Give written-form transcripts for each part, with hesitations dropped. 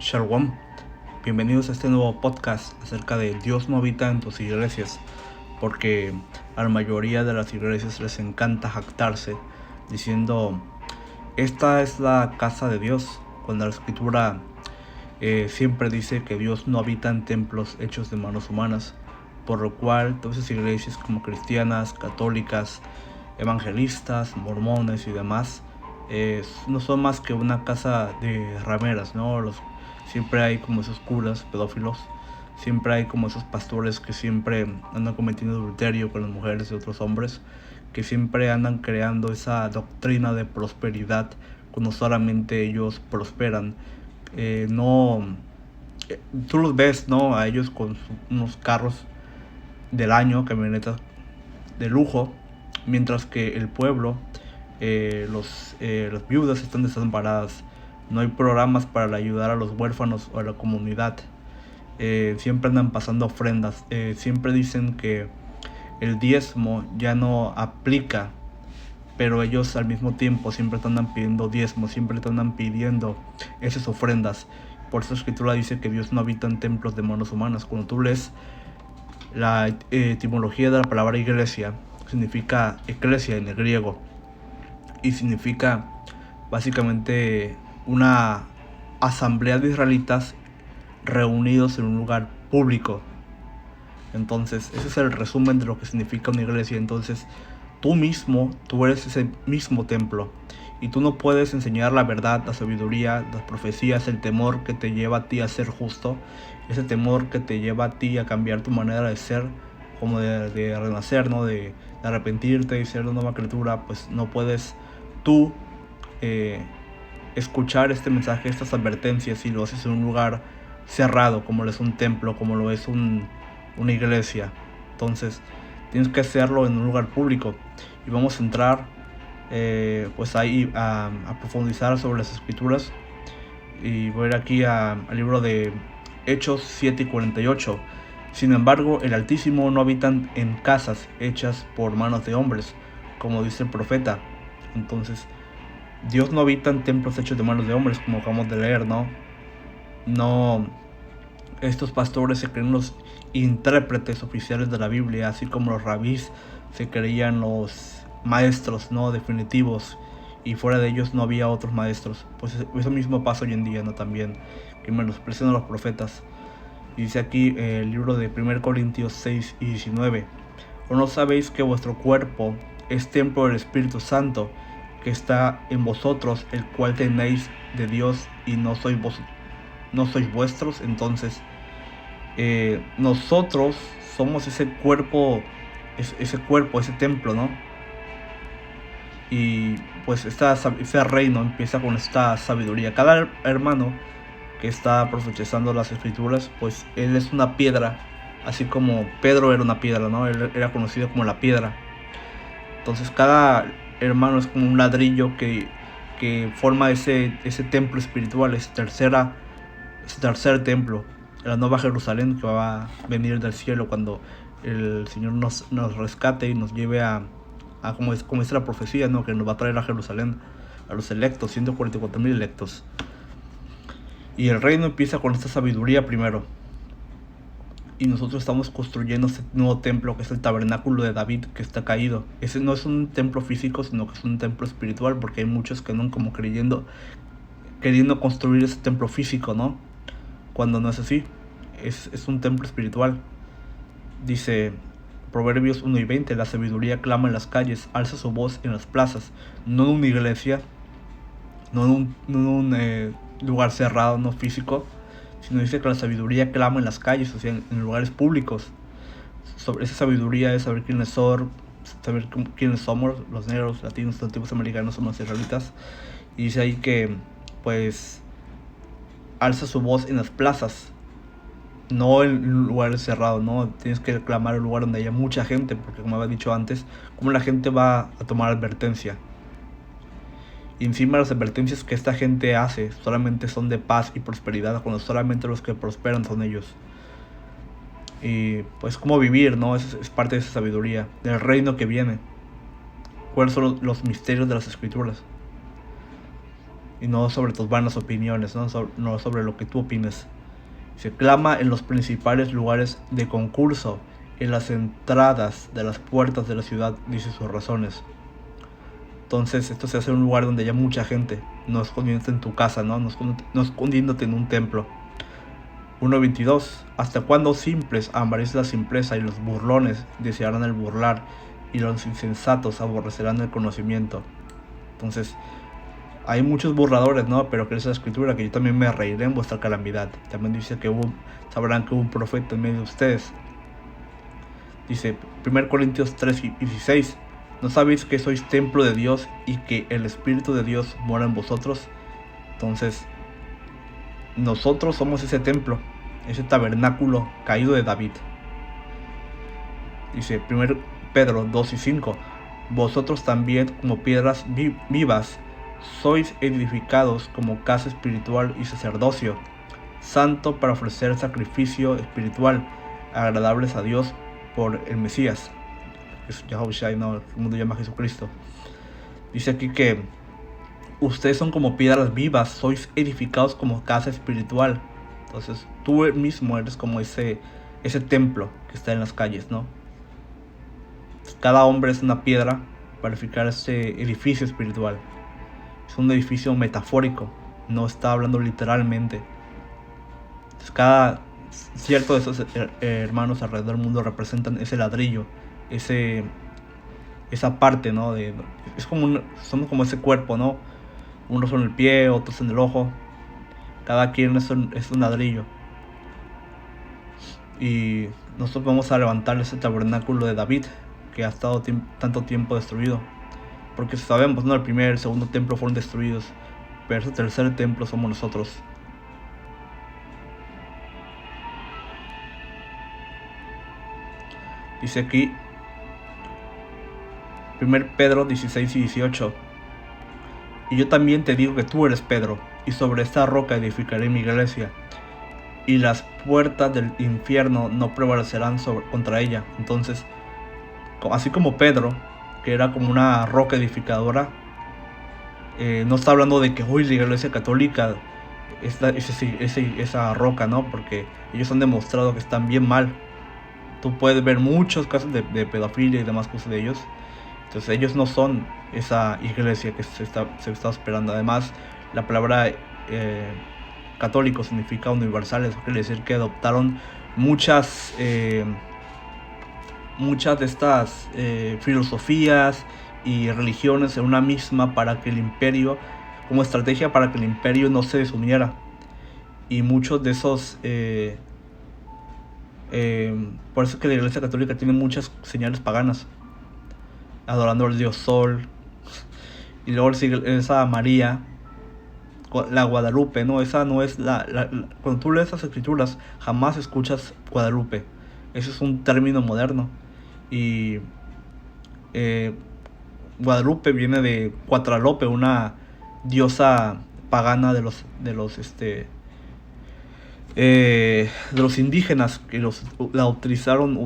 Shalom, bienvenidos a este nuevo podcast acerca de Dios no habita en tus iglesias, porque a la mayoría de las iglesias les encanta jactarse diciendo esta es la casa de Dios, cuando la escritura siempre dice que Dios no habita en templos hechos de manos humanas, por lo cual todas esas iglesias como cristianas, católicas, evangelistas, mormones y demás no son más que una casa de rameras, ¿no? Siempre hay como esos curas pedófilos, siempre hay como esos pastores que siempre andan cometiendo adulterio con las mujeres de otros hombres, que siempre andan creando esa doctrina de prosperidad cuando solamente ellos prosperan. No, tú los ves, ¿no? A ellos con unos carros del año, camionetas de lujo, mientras que el pueblo, las viudas están desamparadas. No hay programas para ayudar a los huérfanos o a la comunidad. Siempre andan pasando ofrendas. Siempre dicen que el diezmo ya no aplica, pero ellos al mismo tiempo siempre te andan pidiendo diezmo, siempre te andan pidiendo esas ofrendas. Por eso la escritura dice que Dios no habita en templos de manos humanas. Cuando tú lees la etimología de la palabra iglesia, significa eclesia en el griego y significa básicamente una asamblea de israelitas reunidos en un lugar público. Entonces ese es el resumen de lo que significa una iglesia. Entonces tú eres ese mismo templo, y tú no puedes enseñar la verdad, la sabiduría, las profecías, el temor que te lleva a ti a ser justo, ese temor que te lleva a ti a cambiar tu manera de ser, como de renacer, ¿no? De arrepentirte y ser una nueva criatura. Pues no puedes tú escuchar este mensaje, estas advertencias, si lo haces en un lugar cerrado, como lo es un templo, como lo es una iglesia. Entonces tienes que hacerlo en un lugar público, y vamos a entrar pues ahí a profundizar sobre las escrituras, y voy a ir aquí al libro de Hechos 7 y 48. Sin embargo, el Altísimo no habita en casas hechas por manos de hombres, como dice el profeta. Entonces Dios no habita en templos hechos de manos de hombres, como acabamos de leer, ¿no? No, estos pastores se creen los intérpretes oficiales de la Biblia, así como los rabís se creían los maestros, ¿no? Definitivos, y fuera de ellos no había otros maestros. Pues eso mismo pasa hoy en día, ¿no? También, que menosprecian a los profetas. Y dice aquí el libro de 1 Corintios 6 y 19. ¿O no sabéis que vuestro cuerpo es templo del Espíritu Santo, que está en vosotros, el cual tenéis de Dios, y no sois vuestros? Entonces nosotros somos ese cuerpo, ese templo, ¿no? Y pues ese reino empieza con esta sabiduría. Cada hermano que está profetizando las escrituras, pues él es una piedra, así como Pedro era una piedra, ¿no? Él era conocido como la piedra. Entonces cada hermano es como un ladrillo que forma ese templo espiritual, ese tercer templo, la nueva Jerusalén que va a venir del cielo cuando el Señor nos rescate y nos lleve a como es la profecía, ¿no? Que nos va a traer a Jerusalén, a los electos, 144,000 electos. Y el reino empieza con esta sabiduría primero, y nosotros estamos construyendo este nuevo templo, que es el tabernáculo de David, que está caído. Ese no es un templo físico, sino que es un templo espiritual, porque hay muchos que andan como queriendo construir ese templo físico, ¿no? Cuando no es así, es un templo espiritual. Dice Proverbios 1 y 20, la sabiduría clama en las calles, alza su voz en las plazas. No en una iglesia, no en un lugar cerrado, no físico, sino dice que la sabiduría clama en las calles, o sea, en lugares públicos. Sobre esa sabiduría es saber quiénes somos, los negros, latinos, nativos americanos, somos israelitas. Y dice ahí que pues alza su voz en las plazas, no en lugares cerrados, ¿no? Tienes que clamar en un lugar donde haya mucha gente, porque como había dicho antes, ¿cómo la gente va a tomar advertencia? Y encima las advertencias que esta gente hace solamente son de paz y prosperidad, cuando solamente los que prosperan son ellos. Y pues cómo vivir, ¿no? Es parte de esa sabiduría, del reino que viene. ¿Cuáles son los misterios de las escrituras? y no sobre tus vanas opiniones, no sobre lo que tú opines. Se clama en los principales lugares de concurso, en las entradas de las puertas de la ciudad, dice sus razones. Entonces esto se hace en un lugar donde haya mucha gente, no escondiéndote en tu casa, no escondiéndote en un templo. 1.22. ¿Hasta cuándo simples amaréis la simpleza y los burlones desearán el burlar y los insensatos aborrecerán el conocimiento? Entonces, hay muchos burladores, ¿no? Pero que es la escritura, que yo también me reiré en vuestra calamidad. También dice que sabrán que hubo un profeta en medio de ustedes. Dice 1 Corintios 3:16. ¿No sabéis que sois templo de Dios y que el Espíritu de Dios mora en vosotros? Entonces, nosotros somos ese templo, ese tabernáculo caído de David. Dice 1 Pedro 2:5. Vosotros también, como piedras vivas, sois edificados como casa espiritual y sacerdocio santo para ofrecer sacrificio espiritual agradables a Dios por el Mesías, Yahushua, no, el mundo llama a Jesucristo. Dice aquí que ustedes son como piedras vivas, sois edificados como casa espiritual. Entonces tú mismo eres como ese templo que está en las calles, ¿no? Cada hombre es una piedra para edificar ese edificio espiritual. Es un edificio metafórico, no está hablando literalmente. Entonces, cada cierto de esos hermanos alrededor del mundo representan ese ladrillo, esa parte, ¿no? Somos como ese cuerpo, ¿no? Unos son el pie, otros en el ojo. Cada quien es un ladrillo. Y nosotros vamos a levantar ese tabernáculo de David, que ha estado tanto tiempo destruido. Porque sabemos, ¿no? El primer y el segundo templo fueron destruidos, pero ese tercer templo somos nosotros. Dice aquí 1 Pedro 16:18. Y yo también te digo que tú eres Pedro, y sobre esta roca edificaré mi iglesia, y las puertas del infierno no prevalecerán contra ella. Entonces, así como Pedro, que era como una roca edificadora, no está hablando de que hoy la iglesia católica esa roca, ¿no? Porque ellos han demostrado que están bien mal. Tú puedes ver muchos casos de pedofilia y demás cosas de ellos. Entonces ellos no son esa iglesia que se está esperando. Además, la palabra católico significa universal. Eso quiere decir que adoptaron muchas de estas filosofías y religiones en una misma para que el imperio, como estrategia para que el imperio no se desuniera. Y muchos de esos por eso es que la iglesia católica tiene muchas señales paganas, adorando al dios Sol, y luego sigue esa María, la Guadalupe, ¿no? Esa no es cuando tú lees esas escrituras jamás escuchas Guadalupe. Eso es un término moderno. Y Guadalupe viene de Cuatralope, una diosa pagana de los indígenas, que utilizaron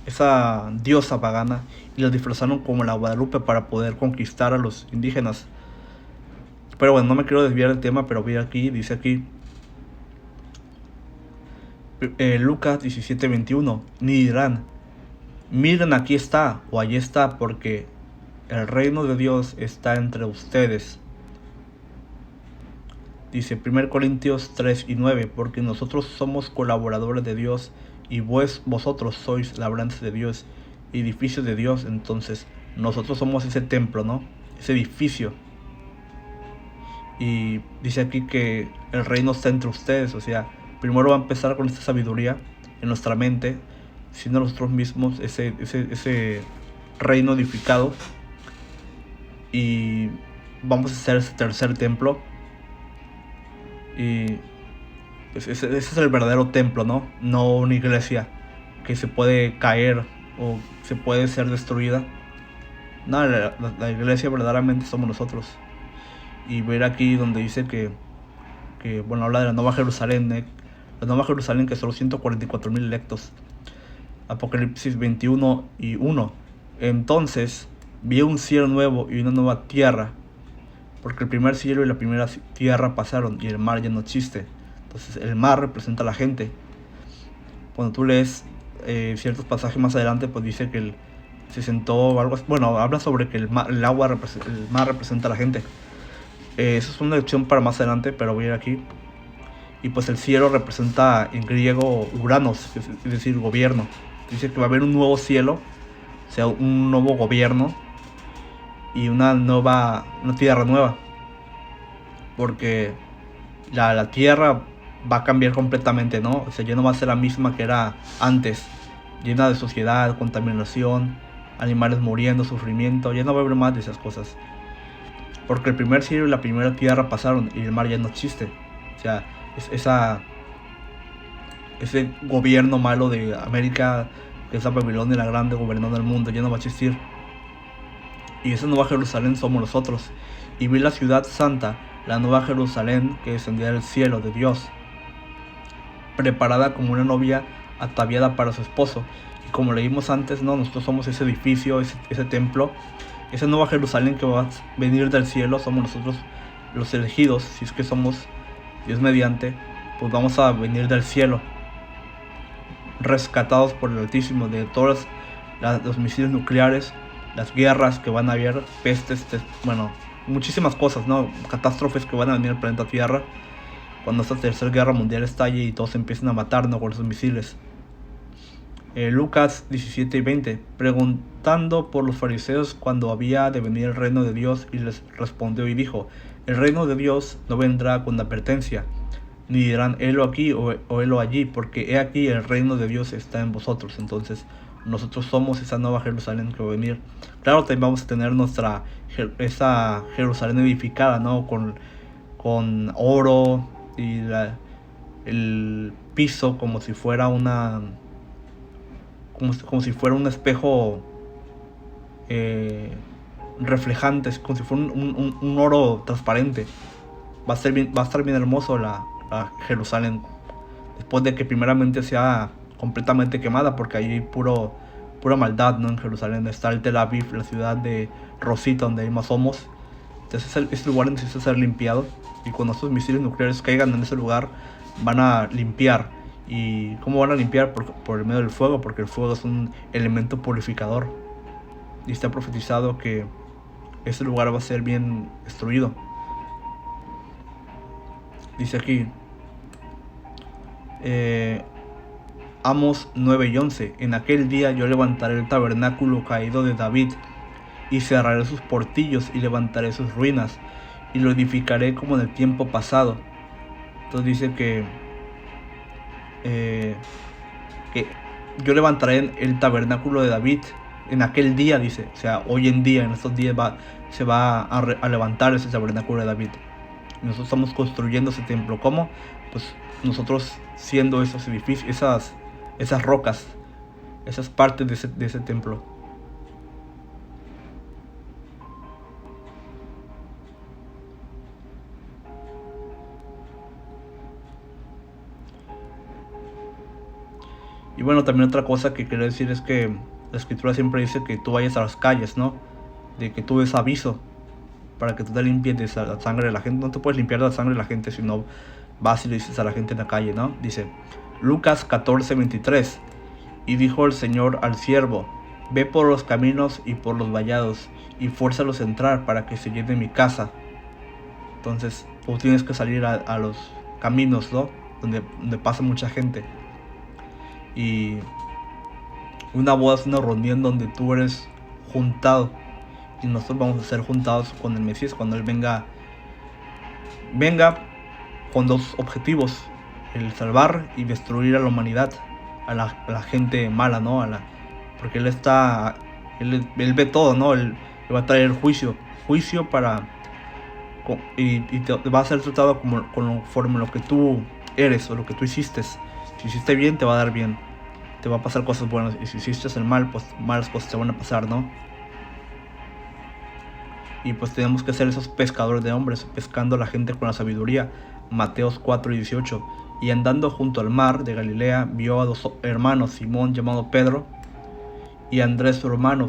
esa diosa pagana y la disfrazaron como la Guadalupe para poder conquistar a los indígenas. Pero bueno, no me quiero desviar del tema, pero dice aquí Lucas 17:21, ni dirán, miren aquí está o allí está, porque el reino de Dios está entre ustedes. Dice 1 Corintios 3:9, porque nosotros somos colaboradores de Dios y vosotros sois labranza de Dios, edificio de Dios. Entonces nosotros somos ese templo, ¿no? Ese edificio. Y dice aquí que el reino está entre ustedes. O sea, primero va a empezar con esta sabiduría en nuestra mente, siendo nosotros mismos ese reino edificado. Y vamos a hacer ese tercer templo. Y pues ese es el verdadero templo, ¿no? No una iglesia que se puede caer o se puede ser destruida. No, la iglesia verdaderamente somos nosotros. Y ver aquí donde dice que bueno, habla de la Nueva Jerusalén, la Nueva Jerusalén, que son los 144,000 electos. Apocalipsis 21:1. Entonces vi un cielo nuevo y una nueva tierra, porque el primer cielo y la primera tierra pasaron y el mar ya no existe. Entonces el mar representa a la gente. Cuando tú lees ciertos pasajes más adelante, pues dice que se sentó algo así. Bueno, habla sobre que el mar representa a la gente. Eso es una lección para más adelante, pero voy a ir aquí. Y pues el cielo representa en griego Uranos, es decir, gobierno. Dice que va a haber un nuevo cielo, o sea, un nuevo gobierno y una tierra nueva. Porque la tierra va a cambiar completamente, ¿no? O sea, ya no va a ser la misma que era antes, llena de suciedad, contaminación, animales muriendo, sufrimiento. Ya no va a haber más de esas cosas. Porque el primer cielo y la primera tierra pasaron y el mar ya no existe. O sea, ese gobierno malo de América, que es la Babilonia la grande gobernando el mundo, ya no va a existir. Y esa nueva Jerusalén somos nosotros. Y vi la ciudad santa, la nueva Jerusalén, que descendía del cielo de Dios, preparada como una novia ataviada para su esposo. Y como leímos antes, ¿no? Nosotros somos ese edificio, ese templo. Esa nueva Jerusalén que va a venir del cielo somos nosotros los elegidos. Si es que somos Dios mediante, pues vamos a venir del cielo, rescatados por el Altísimo de todos los misiles nucleares, las guerras que van a haber, pestes, bueno, muchísimas cosas, ¿no? Catástrofes que van a venir al planeta Tierra cuando esta tercera guerra mundial estalle y todos empiecen a matarnos con esos misiles. Lucas 17 y 20, preguntando por los fariseos cuando había de venir el reino de Dios, y les respondió y dijo: el reino de Dios no vendrá con advertencia, ni dirán helo aquí o helo allí, porque he aquí el reino de Dios está en vosotros. Entonces nosotros somos esa nueva Jerusalén que va a venir. Claro, también vamos a tener esa Jerusalén edificada, ¿no? Con oro y el piso como si fuera como si fuera un espejo reflejante, como si fuera un oro transparente. Va a estar bien hermoso la Jerusalén, después de que primeramente sea completamente quemada, porque ahí hay pura maldad, ¿no? En Jerusalén está el Tel Aviv, la ciudad de Rosita, donde hay más homos. Entonces ese lugar necesita ser limpiado, y cuando estos misiles nucleares caigan en ese lugar, van a limpiar. ¿Y cómo van a limpiar? Por el medio del fuego, porque el fuego es un elemento purificador, y está profetizado que ese lugar va a ser bien destruido. Dice aquí Amos 9 y 11: en aquel día yo levantaré el tabernáculo caído de David, y cerraré sus portillos, y levantaré sus ruinas, y lo edificaré como en el tiempo pasado. Entonces dice que yo levantaré el tabernáculo de David en aquel día, dice. O sea, hoy en día, en estos días se va a levantar ese tabernáculo de David. Y nosotros estamos construyendo ese templo. ¿Cómo? Pues nosotros siendo esos edificios, esas rocas, esas partes de ese templo. Y bueno, también otra cosa que quiero decir es que la escritura siempre dice que tú vayas a las calles, ¿no? De que tú des aviso para que tú te limpies de la sangre de la gente. No te puedes limpiar de la sangre de la gente si no vas y le dices a la gente en la calle, ¿no? Dice Lucas 14:23: y dijo el Señor al siervo: ve por los caminos y por los vallados, y fuérzalos a entrar para que se llene mi casa. Entonces tú tienes que salir a los caminos, ¿no? Donde pasa mucha gente. Y una boda es una reunión donde tú eres juntado, y nosotros vamos a ser juntados con el Mesías cuando Él venga con dos objetivos: el salvar y destruir a la humanidad, a la gente mala, ¿no? Porque Él ve todo, ¿no? Él va a traer juicio para y te va a ser tratado conforme lo que tú eres o lo que tú hiciste. Si hiciste bien, te va a dar bien, te va a pasar cosas buenas, y si hiciste el mal, pues malas cosas te van a pasar, ¿no? Y pues tenemos que ser esos pescadores de hombres, pescando a la gente con la sabiduría. Mateos 4:18: y andando junto al mar de Galilea, vio a dos hermanos, Simón llamado Pedro y Andrés su hermano,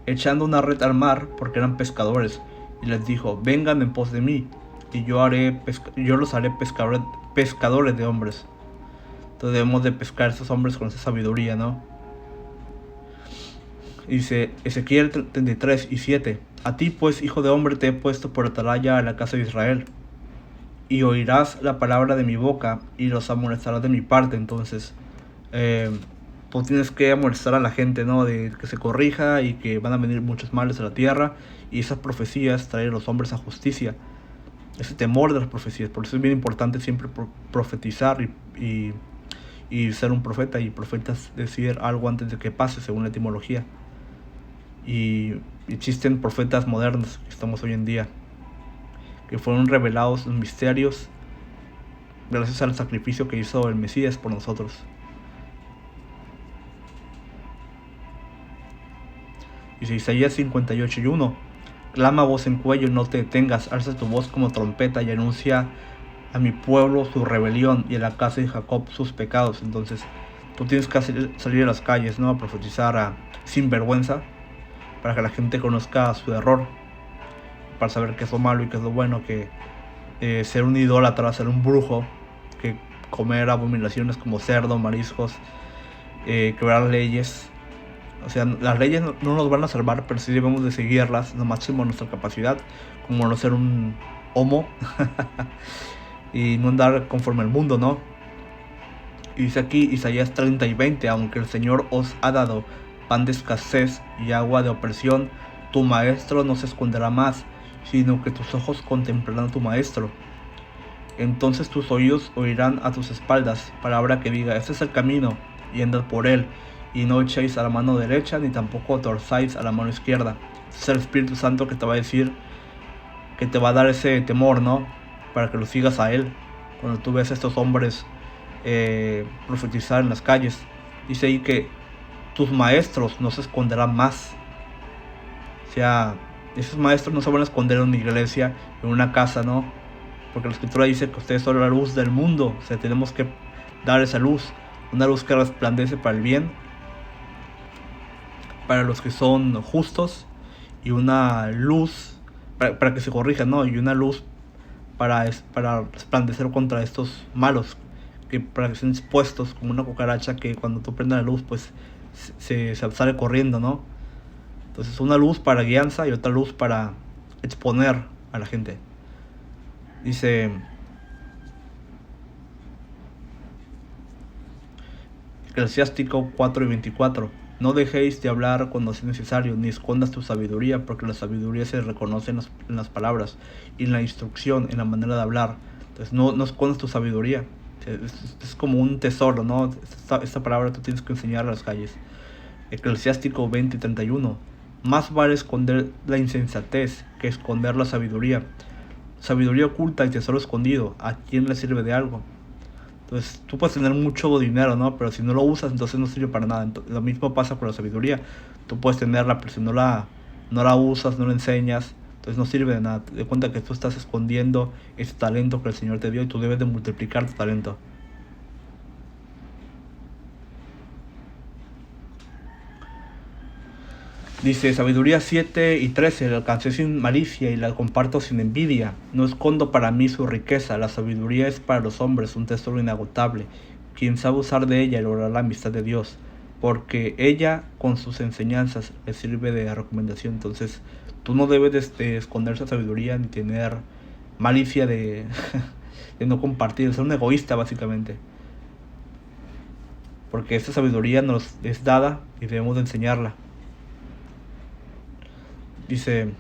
echando una red al mar, porque eran pescadores. y les dijo: vengan en pos de mí, y yo los haré pescadores de hombres. Entonces debemos de pescar a estos hombres con esa sabiduría, ¿no? Dice Ezequiel 33:7: a ti pues, hijo de hombre, te he puesto por atalaya a la casa de Israel, y oirás la palabra de mi boca, y los amonestarás de mi parte. Entonces, tú tienes que amonestar a la gente, ¿no? De que se corrija y que van a venir muchos males a la tierra, y esas profecías traer a los hombres a justicia. Ese temor de las profecías. Por eso es bien importante siempre profetizar y ser un profeta. Y profetas decir algo antes de que pase, según la etimología. Y existen profetas modernos que estamos hoy en día, que fueron revelados en misterios gracias al sacrificio que hizo el Mesías por nosotros. Dice Isaías 58:1: clama a voz en cuello, no te detengas, alza tu voz como trompeta y anuncia a mi pueblo su rebelión y a la casa de Jacob sus pecados. Entonces tú tienes que salir a las calles, ¿no? A profetizar sin vergüenza, para que la gente conozca su error, para saber qué es lo malo y qué es lo bueno, que ser un idólatra, ser un brujo, que comer abominaciones como cerdo, mariscos, quebrar leyes. O sea, las leyes no nos van a salvar, pero sí debemos de seguirlas lo máximo de nuestra capacidad, como no ser un homo y no andar conforme al mundo, ¿no? Y dice aquí Isaías 30:20: aunque el Señor os ha dado pan de escasez y agua de opresión, tu maestro no se esconderá más, sino que tus ojos contemplarán a tu maestro. Entonces tus oídos oirán a tus espaldas palabra que diga: este es el camino, y andad por él, y no echéis a la mano derecha, ni tampoco torzáis a la mano izquierda. Es el Espíritu Santo que te va a decir, que te va a dar ese temor, ¿no? Para que lo sigas a él. Cuando tú ves a estos hombres profetizar en las calles, dice ahí que tus maestros no se esconderán más. O sea, esos maestros no se van a esconder en una iglesia, en una casa, ¿no? Porque la escritura dice que ustedes son la luz del mundo. O sea, tenemos que dar esa luz, una luz que resplandece para el bien, para los que son justos, y una luz para que se corrijan, ¿no? Y una luz para resplandecer contra estos malos, que para que sean expuestos como una cucaracha que cuando tú prendes la luz pues se sale corriendo, ¿no? Entonces una luz para guianza y otra luz para exponer a la gente. Dice Eclesiástico 4:24: no dejéis de hablar cuando sea necesario, ni escondas tu sabiduría, porque la sabiduría se reconoce en las palabras, y en la instrucción, en la manera de hablar. Entonces no escondas tu sabiduría. Es como un tesoro, ¿no? Esta palabra tú tienes que enseñar a las calles. Eclesiástico 20:31: más vale esconder la insensatez que esconder la sabiduría. Sabiduría oculta y tesoro escondido, ¿a quién le sirve de algo? Entonces tú puedes tener mucho dinero, ¿no? Pero si no lo usas, entonces no sirve para nada. Entonces, lo mismo pasa con la sabiduría. Tú puedes tenerla, pero si no la usas, no la enseñas, entonces no sirve de nada. Te das cuenta que tú estás escondiendo ese talento que el Señor te dio, y tú debes de multiplicar tu talento. Dice Sabiduría 7:13: la alcancé sin malicia y la comparto sin envidia. No escondo para mí su riqueza. La sabiduría es para los hombres un tesoro inagotable. Quien sabe usar de ella logrará la amistad de Dios, porque ella con sus enseñanzas le sirve de recomendación. Entonces tú no debes de esconder esa sabiduría ni tener malicia de, de no compartir, ser un egoísta básicamente. Porque esta sabiduría nos es dada y debemos de enseñarla. Dice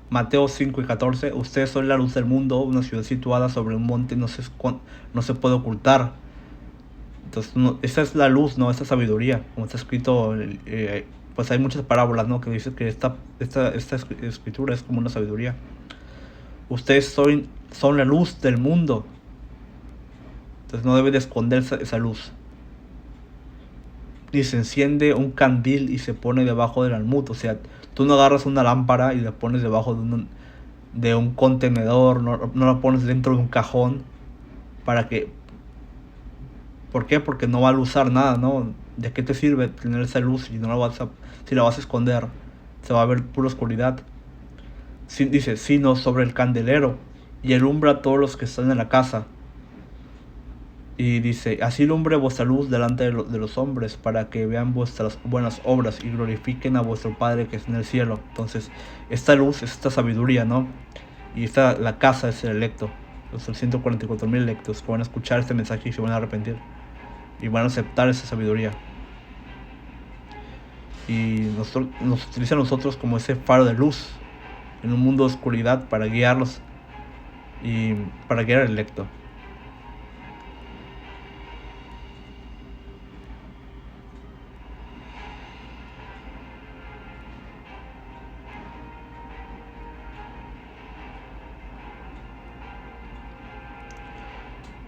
Mateo 5:14: ustedes son la luz del mundo, una ciudad situada sobre un monte no se puede ocultar. Entonces esa es la luz, ¿no? Esta sabiduría, como está escrito, pues hay muchas parábolas, ¿no? Que dicen que esta escritura es como una sabiduría. Ustedes son la luz del mundo, entonces no debe de esconder esa luz. Y se enciende un candil y se pone debajo del almud. O sea, tú no agarras una lámpara y la pones debajo de un contenedor, no la pones dentro de un cajón. ¿Para qué? ¿Por qué? Porque no va a usar nada, ¿no? ¿De qué te sirve tener esa luz si la vas a esconder? se va a ver pura oscuridad. Dice, sino sobre el candelero, y alumbra a todos los que están en la casa. Y dice, así lumbre vuestra luz delante de los hombres, para que vean vuestras buenas obras y glorifiquen a vuestro Padre que es en el cielo. Entonces, esta luz es esta sabiduría, ¿no? Y la casa es el electo, los 144,000 electos que van a escuchar este mensaje y se van a arrepentir. Y van a aceptar esa sabiduría. Y nos utiliza a nosotros como ese faro de luz en un mundo de oscuridad para guiarlos y para guiar al electo.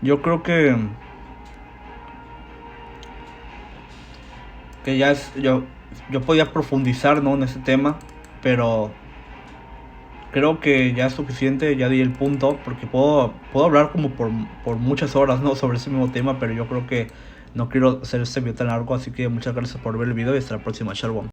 Yo creo que ya es yo podía profundizar, ¿no?, en ese tema, pero creo que ya es suficiente, ya di el punto, porque puedo hablar como por muchas horas, ¿no?, sobre ese mismo tema, pero yo creo que no quiero hacer este video tan largo, así que muchas gracias por ver el video y hasta la próxima. Shalom.